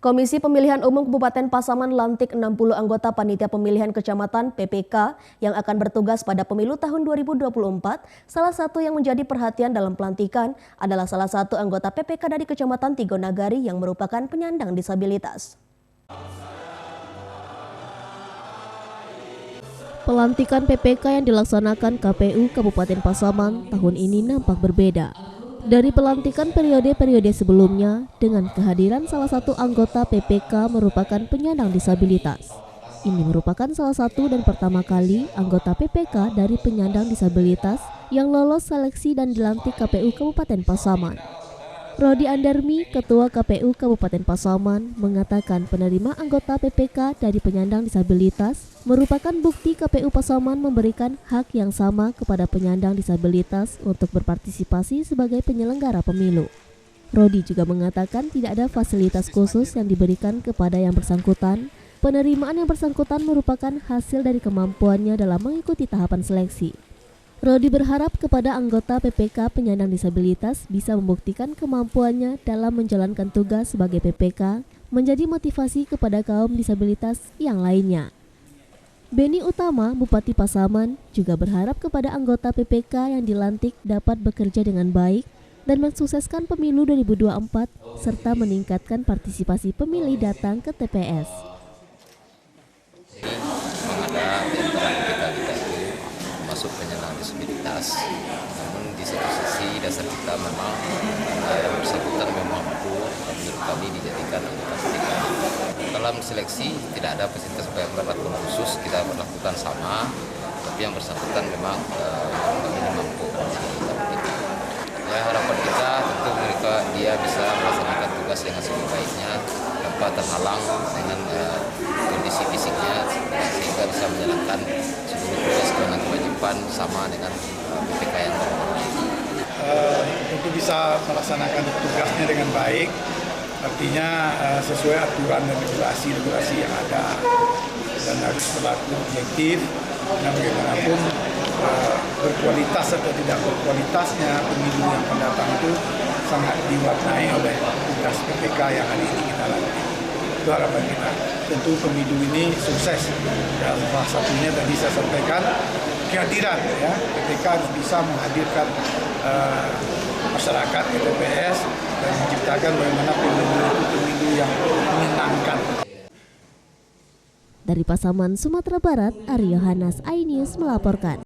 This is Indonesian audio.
Komisi Pemilihan Umum Kabupaten Pasaman lantik 60 anggota Panitia Pemilihan Kecamatan (PPK) yang akan bertugas pada pemilu tahun 2024. Salah satu yang menjadi perhatian dalam pelantikan adalah salah satu anggota PPK dari Kecamatan Tigonagari yang merupakan penyandang disabilitas. Pelantikan PPK yang dilaksanakan KPU Kabupaten Pasaman tahun ini nampak berbeda dari pelantikan periode-periode sebelumnya dengan kehadiran salah satu anggota PPK merupakan penyandang disabilitas. Ini merupakan salah satu dan pertama kali anggota PPK dari penyandang disabilitas yang lolos seleksi dan dilantik KPU Kabupaten Pasaman. Rodi Andarmi, Ketua KPU Kabupaten Pasaman, mengatakan penerimaan anggota PPK dari penyandang disabilitas merupakan bukti KPU Pasaman memberikan hak yang sama kepada penyandang disabilitas untuk berpartisipasi sebagai penyelenggara pemilu. Rodi juga mengatakan tidak ada fasilitas khusus yang diberikan kepada yang bersangkutan. Penerimaan yang bersangkutan merupakan hasil dari kemampuannya dalam mengikuti tahapan seleksi. Rodi berharap kepada anggota PPK penyandang disabilitas bisa membuktikan kemampuannya dalam menjalankan tugas sebagai PPK, menjadi motivasi kepada kaum disabilitas yang lainnya. Beni Utama, Bupati Pasaman, juga berharap kepada anggota PPK yang dilantik dapat bekerja dengan baik dan mensukseskan pemilu 2024 serta meningkatkan partisipasi pemilih datang ke TPS. Masuk penyandang disabilitas, namun di satu sisi dasar kita memang yang bersangkutan memang mampu, menurut kami dijadikan anggota PPK. Dalam seleksi tidak ada fasilitas perlakuan khusus, kita berlakukan sama, tapi yang bersangkutan memang kami mampu menjadi anggota PPK. Ya, harapan kita tentu dia bisa melaksanakan tugas dengan sebaik-baiknya tanpa terhalang dengan kondisi fisiknya, sehingga bisa menjalankan seluruh tugas dengan kewajiban sama dengan PPK yang normal. Untuk bisa melaksanakan tugasnya dengan baik, artinya sesuai aturan dan regulasi yang ada, dan harus berlaku objektif, dan bagaimanapun berkualitas atau tidak berkualitasnya pemilu yang akan datang itu sangat diwarnai oleh tugas PPK yang hari ini kita lalui. Itu harapan kita. Tentu pemilu ini sukses. Ya, salah satunya tadi saya sampaikan kehadiran, ya, PPK harus bisa menghadirkan masyarakat ke TPS dan menciptakan bagaimana pemilu yang menyenangkan. Dari Pasaman, Sumatera Barat, Aryo Hanas, iNews melaporkan.